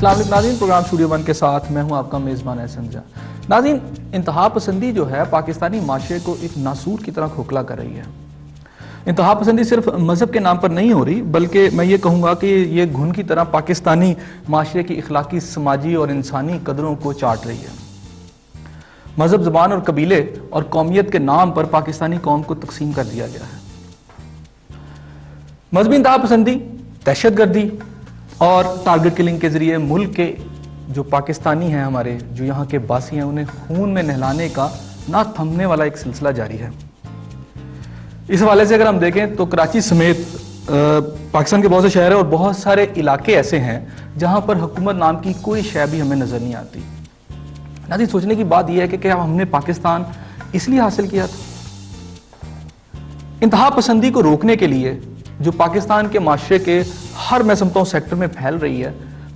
السلام علیکم ناظرین، پروگرام اسٹوڈیو ون کے ساتھ میں ہوں آپ کا میزبان احسن جاں۔ ناظرین، انتہا پسندی جو ہے پاکستانی معاشرے کو ایک ناسور کی طرح کھوکھلا کر رہی ہے۔ انتہا پسندی صرف مذہب کے نام پر نہیں ہو رہی، بلکہ میں یہ کہوں گا کہ یہ گھن کی طرح پاکستانی معاشرے کی اخلاقی، سماجی اور انسانی قدروں کو چاٹ رہی ہے۔ مذہب، زبان اور قبیلے اور قومیت کے نام پر پاکستانی قوم کو تقسیم کر دیا گیا ہے۔ مذہبی انتہا پسندی، دہشت گردی اور ٹارگٹ کلنگ کے ذریعے ملک کے جو پاکستانی ہیں ہمارے، جو یہاں کے باسی ہیں، انہیں خون میں نہلانے کا نہ تھمنے والا ایک سلسلہ جاری ہے۔ اس حوالے سے اگر ہم دیکھیں تو کراچی سمیت پاکستان کے بہت سے شہر اور بہت سارے علاقے ایسے ہیں جہاں پر حکومت نام کی کوئی شے بھی ہمیں نظر نہیں آتی۔ ناظرین، سوچنے کی بات یہ ہے کہ کیا ہم نے پاکستان اس لیے حاصل کیا تھا؟ انتہا پسندی کو روکنے کے لیے جو پاکستان کے معاشرے کے ہر میں سمجھتا ہوں سیکٹر میں پھیل رہی ہے،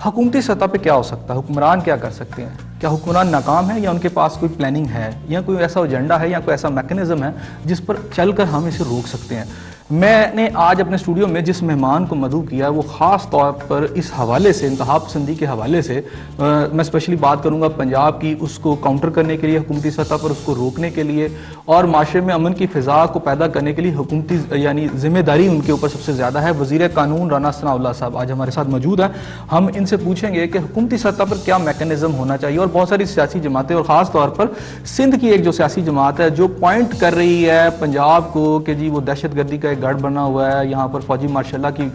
حکومتی سطح پہ کیا ہو سکتا ہے؟ حکمران کیا کر سکتے ہیں؟ کیا حکمران ناکام ہے یا ان کے پاس کوئی پلاننگ ہے یا کوئی ایسا ایجنڈا ہے یا کوئی ایسا میکنزم ہے جس پر چل کر ہم اسے روک سکتے ہیں؟ میں نے آج اپنے اسٹوڈیو میں جس مہمان کو مدعو کیا وہ خاص طور پر اس حوالے سے، انتہا پسندی کے حوالے سے میں اسپیشلی بات کروں گا پنجاب کی، اس کو کاؤنٹر کرنے کے لیے حکومتی سطح پر، اس کو روکنے کے لیے اور معاشرے میں امن کی فضا کو پیدا کرنے کے لیے حکومتی یعنی ذمہ داری ان کے اوپر سب سے زیادہ ہے۔ وزیر قانون رانا ثناء اللہ صاحب آج ہمارے ساتھ موجود ہیں۔ ہم ان سے پوچھیں گے کہ حکومتی سطح پر کیا میکنزم ہونا چاہیے، اور بہت ساری سیاسی جماعتیں اور خاص طور پر سندھ کی ایک جو سیاسی جماعت ہے جو پوائنٹ کر رہی ہے پنجاب کو کہ جی وہ دہشت گردی کا ایک گڑھ بنا ہوا ہے، یہاں پر فوجی مارشل لا کی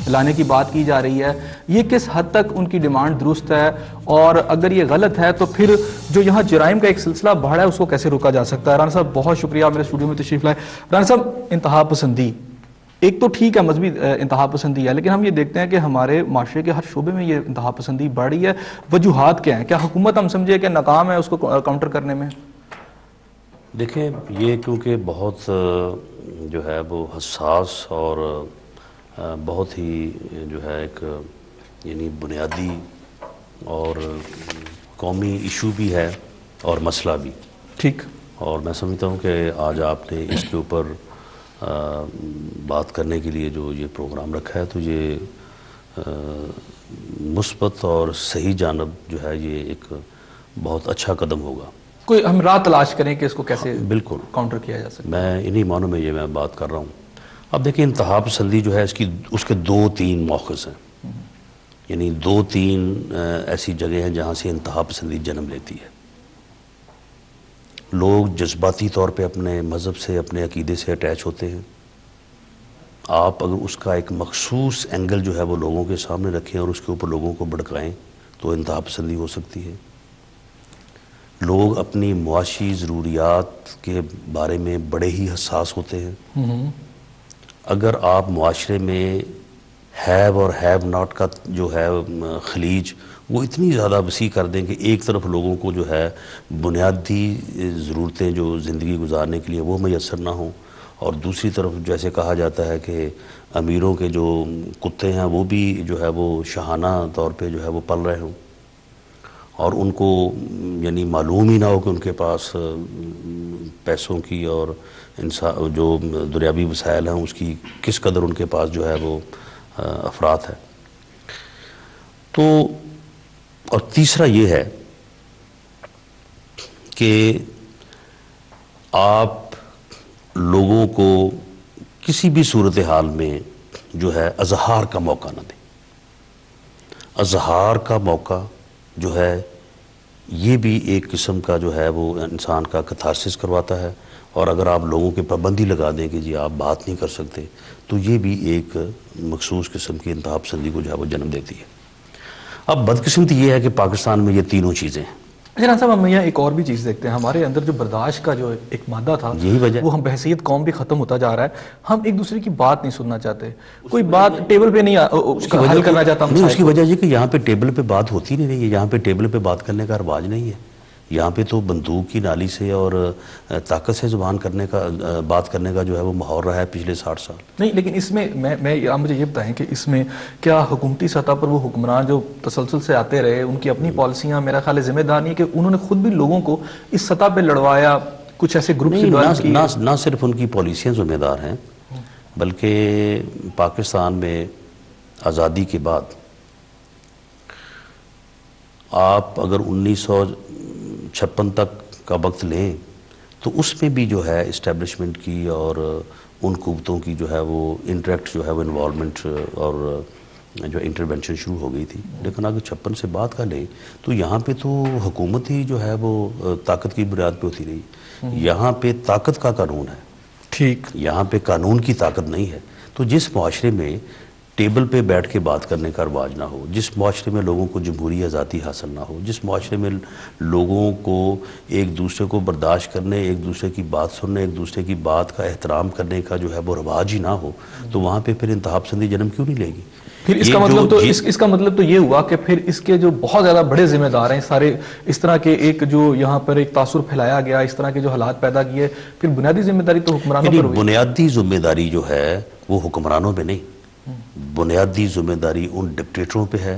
لانے کی بات کی جا رہی ہے، یہ کس حد تک ان کی ڈیمانڈ درست ہے، اور اگر یہ غلط ہے تو پھر جو یہاں جرائم کا ایک سلسلہ بڑھ رہا ہے اس کو کیسے روکا جا سکتا ہے؟ رانا صاحب بہت شکریہ میرے اسٹوڈیو میں تشریف لائے۔ رانا صاحب، انتہا پسندی ایک تو ٹھیک ہے، مذہبی انتہا پسندی ہے، لیکن ہم یہ دیکھتے ہیں کہ ہمارے معاشرے کے ہر شعبے میں یہ انتہا پسندی بڑھ رہی ہے۔ وجوہات کیا ہیں؟ کیا حکومت ہم سمجھے کہ ناکام ہے اس کو کاؤنٹر کرنے میں؟ دیکھیں، یہ کیونکہ بہت جو ہے وہ حساس اور بہت ہی جو ہے ایک یعنی بنیادی اور قومی ایشو بھی ہے اور مسئلہ بھی، ٹھیک، اور میں سمجھتا ہوں کہ آج آپ نے اس کے اوپر بات کرنے کے لیے جو یہ پروگرام رکھا ہے تو یہ مثبت اور صحیح جانب جو ہے یہ ایک بہت اچھا قدم ہوگا۔ کوئی ہم راہ تلاش کریں کہ اس کو کیسے بالکل کاؤنٹر کیا جا سکتا ہے۔ میں انہی معنوں میں یہ بات کر رہا ہوں۔ اب دیکھیں، انتہا پسندی جو ہے اس کے دو تین موقف ہیں، یعنی دو تین ایسی جگہ ہیں جہاں سے انتہا پسندی جنم لیتی ہے۔ لوگ جذباتی طور پہ اپنے مذہب سے، اپنے عقیدے سے اٹیچ ہوتے ہیں۔ آپ اگر اس کا ایک مخصوص اینگل جو ہے وہ لوگوں کے سامنے رکھیں اور اس کے اوپر لوگوں کو بھڑکائیں تو انتہا پسندی ہو سکتی ہے۔ لوگ اپنی معاشی ضروریات کے بارے میں بڑے ہی حساس ہوتے ہیں۔ اگر آپ معاشرے میں ہیو اور ہیو ناٹ کا جو ہے خلیج وہ اتنی زیادہ وسیع کر دیں کہ ایک طرف لوگوں کو جو ہے بنیادی ضرورتیں جو زندگی گزارنے کے لیے وہ میسر نہ ہوں، اور دوسری طرف جیسے کہا جاتا ہے کہ امیروں کے جو کتے ہیں وہ بھی جو ہے وہ شاہانہ طور پہ جو ہے وہ پل رہے ہوں، اور ان کو یعنی معلوم ہی نہ ہو کہ ان کے پاس پیسوں کی اور جو دنیاوی وسائل ہیں اس کی کس قدر ان کے پاس جو ہے وہ افراط ہے۔ تو اور تیسرا یہ ہے کہ آپ لوگوں کو کسی بھی صورتحال میں جو ہے اظہار کا موقع نہ دیں۔ اظہار کا موقع جو ہے یہ بھی ایک قسم کا جو ہے وہ انسان کا کتھارسس کرواتا ہے، اور اگر آپ لوگوں کی پابندی لگا دیں کہ جی آپ بات نہیں کر سکتے تو یہ بھی ایک مخصوص قسم کی انتہا پسندی کو جو ہے وہ جنم دیتی ہے۔ اب بدقسمتی یہ ہے کہ پاکستان میں یہ تینوں چیزیں ہیں۔ جناب صاحب، ہم یہاں ایک اور بھی چیز دیکھتے ہیں، ہمارے اندر جو برداشت کا جو ایک مادہ تھا یہی وجہ وہ ہم بحیثیت قوم بھی ختم ہوتا جا رہا ہے۔ ہم ایک دوسرے کی بات نہیں سننا چاہتے، کوئی بات ٹیبل پہ نہیں اس کا حل کرنا چاہتا۔ نہیں، اس کی وجہ یہ کہ یہاں پہ ٹیبل پہ بات ہوتی نہیں رہی ہے، یہاں پہ ٹیبل پہ بات کرنے کا رواج نہیں ہے۔ یہاں پہ تو بندوق کی نالی سے اور طاقت سے زبان کرنے کا بات کرنے کا جو ہے وہ ماحول رہا ہے پچھلے 60 سال۔ نہیں، لیکن اس میں آپ مجھے یہ بتائیں کہ اس میں کیا حکومتی سطح پر وہ حکمران جو تسلسل سے آتے رہے ان کی اپنی پالیسیاں میرا خیال ہے ذمہ دار نہیں ہے کہ انہوں نے خود بھی لوگوں کو اس سطح پہ لڑوایا، کچھ ایسے گروپ نہ صرف ان کی پالیسیاں ذمہ دار ہیں، بلکہ پاکستان میں آزادی کے بعد آپ اگر 1956 تک کا وقت لیں تو اس میں بھی جو ہے اسٹیبلشمنٹ کی اور ان قوتوں کی جو ہے وہ انٹریکٹ جو ہے وہ انوالومنٹ اور جو انٹرونشن شروع ہو گئی تھی. لیکن اگر 56 سے بعد کا لیں تو یہاں پہ تو حکومت ہی جو ہے وہ طاقت کی بنیاد پہ ہوتی رہی. یہاں پہ طاقت کا قانون ہے, ٹھیک, یہاں پہ قانون کی طاقت نہیں ہے. تو جس معاشرے میں ٹیبل پہ بیٹھ کے بات کرنے کا رواج نہ ہو, جس معاشرے میں لوگوں کو جمہوری آزادی حاصل نہ ہو, جس معاشرے میں لوگوں کو ایک دوسرے کو برداشت کرنے, ایک دوسرے کی بات سننے, ایک دوسرے کی بات کا احترام کرنے کا جو ہے وہ رواج ہی نہ ہو, تو وہاں پہ پھر انتہا پسندی جنم کیوں نہیں لے گی؟ پھر اس کا مطلب تو یہ ہوا کہ پھر اس کے جو بہت زیادہ بڑے ذمہ دار ہیں سارے اس طرح کے ایک جو یہاں پر ایک تاثر پھیلایا گیا, اس طرح کے جو حالات پیدا کیے, پھر بنیادی ذمہ داری تو حکمرانوں پر ہوئی. بنیادی ذمہ داری جو ہے وہ حکمرانوں پہ نہیں, بنیادی ذمہ داری ان ڈکٹیٹروں پہ ہے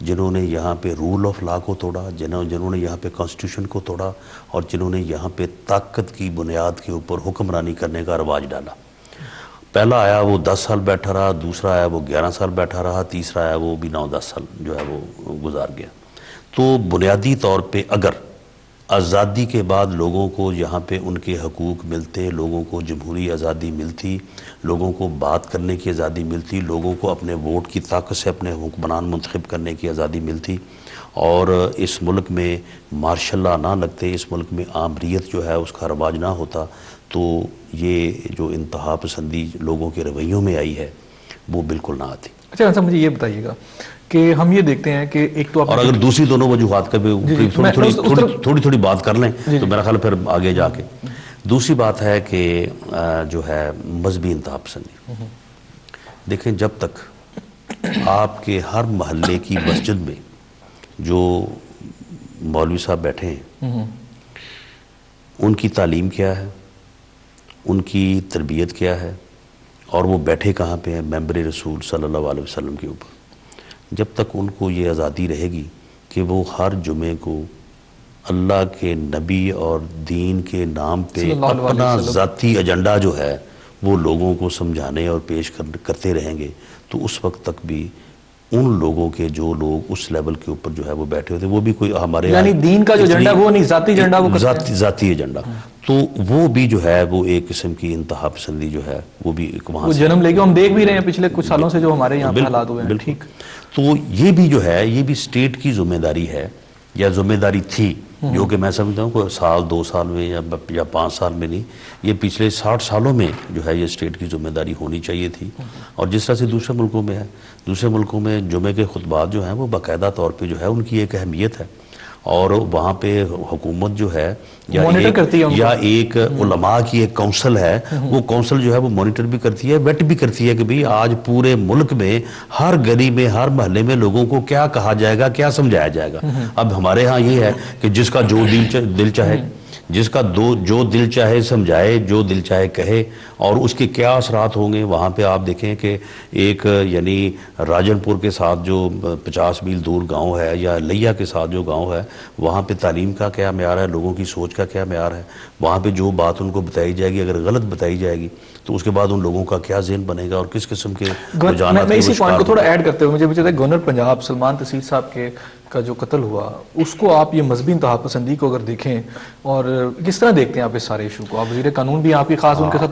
جنہوں نے یہاں پہ رول آف لا کو توڑا, جنہوں نے یہاں پہ کانسٹیٹیوشن کو توڑا, اور جنہوں نے یہاں پہ طاقت کی بنیاد کے اوپر حکمرانی کرنے کا رواج ڈالا. پہلا آیا وہ 10 سال بیٹھا رہا, دوسرا آیا وہ 11 سال بیٹھا رہا, تیسرا آیا وہ بھی 9-10 سال جو ہے وہ گزار گیا. تو بنیادی طور پہ اگر آزادی کے بعد لوگوں کو یہاں پہ ان کے حقوق ملتے, لوگوں کو جمہوری آزادی ملتی, لوگوں کو بات کرنے کی آزادی ملتی, لوگوں کو اپنے ووٹ کی طاقت سے اپنے حکمران منتخب کرنے کی آزادی ملتی, اور اس ملک میں مارشل لا نہ لگتے, اس ملک میں آمریت جو ہے اس کا رواج نہ ہوتا, تو یہ جو انتہا پسندی لوگوں کے رویوں میں آئی ہے وہ بالکل نہ آتی. اچھا صاحب, مجھے یہ بتائیے گا کہ ہم یہ دیکھتے ہیں کہ ایک تو اور اگر دوسری دونوں وجوہات کا بھی تھوڑی بات کر لیں تو میرا خیال پھر آگے جا کے دوسری بات ہے کہ جو ہے مذہبی انتہا پسندی. دیکھیں, جب تک آپ کے ہر محلے کی مسجد میں جو مولوی صاحب بیٹھے ہیں ان کی تعلیم کیا ہے, ان کی تربیت کیا ہے, اور وہ بیٹھے کہاں پہ ہیں, ممبر رسول صلی اللہ علیہ وسلم کے اوپر, جب تک ان کو یہ آزادی رہے گی کہ وہ ہر جمعے کو اللہ کے نبی اور دین کے نام پہ اپنا ذاتی ایجنڈا جو ہے وہ لوگوں کو سمجھانے اور پیش کرتے رہیں گے, تو اس وقت تک بھی ان لوگوں کے جو لوگ اس لیول کے اوپر جو ہے وہ بیٹھے ہوتے ہیں, وہ بھی کوئی ہمارے یعنی دین کا جو ایجنڈا وہ نہیں, ذاتی ایجنڈا, وہ ذاتی ایجنڈا, تو وہ بھی جو ہے وہ ایک قسم کی انتہا پسندی جو ہے وہ بھی وہاں سے جنم لے کے ہم دیکھ بھی رہے ہیں پچھلے کچھ سالوں سے جو ہمارے یہاں پہ حالات ہوئے ہیں. ٹھیک, تو یہ بھی جو ہے یہ بھی اسٹیٹ کی ذمہ داری ہے, یا ذمہ داری تھی, جو کہ میں سمجھتا ہوں کہ سال 2 سال میں یا 5 سال میں نہیں, یہ پچھلے 60 سالوں میں جو ہے یہ اسٹیٹ کی ذمہ داری ہونی چاہیے تھی. اور جس طرح سے دوسرے ملکوں میں ہے, دوسرے ملکوں میں جمعے کے خطبات جو ہیں وہ باقاعدہ طور پہ جو ہے ان کی ایک اہمیت ہے, اور وہاں پہ حکومت جو ہے یا ایک علماء کی ایک کونسل ہے, وہ کونسل جو ہے وہ مانیٹر بھی کرتی ہے, ویٹ بھی کرتی ہے کہ بھئی آج پورے ملک میں ہر گلی میں ہر محلے میں لوگوں کو کیا کہا جائے گا, کیا سمجھایا جائے گا. اب ہمارے ہاں یہ ہے کہ جس کا جو دل چاہے, جس کا جو دل چاہے سمجھائے, جو دل چاہے کہے, اور اس کے کیا اثرات ہوں گے. وہاں پہ آپ دیکھیں کہ ایک یعنی راجن پور کے ساتھ جو 50 میل دور گاؤں ہے, یا لیا کے ساتھ جو گاؤں ہے, وہاں پہ تعلیم کا کیا معیار ہے, لوگوں کی سوچ کا کیا معیار ہے, وہاں پہ جو بات ان کو بتائی جائے گی اگر غلط بتائی جائے گی تو اس کے بعد ان لوگوں کا کیا ذہن بنے گا, اور کس قسم کے رجحانات. میں اسی پوائنٹ کو تھوڑا ایڈ کرتے ہوئے مجھے گورنر پنجاب سلمان تحصیل صاحب کا جو قتل ہوا, اس کو آپ یہ مذہبی انتہا پسندی کو اگر دیکھیں, اور کس طرح دیکھتے ہیں آپ اس سارے ایشو کو؟ آپ وزیر قانون بھی آپ کی خاص ان کے ساتھ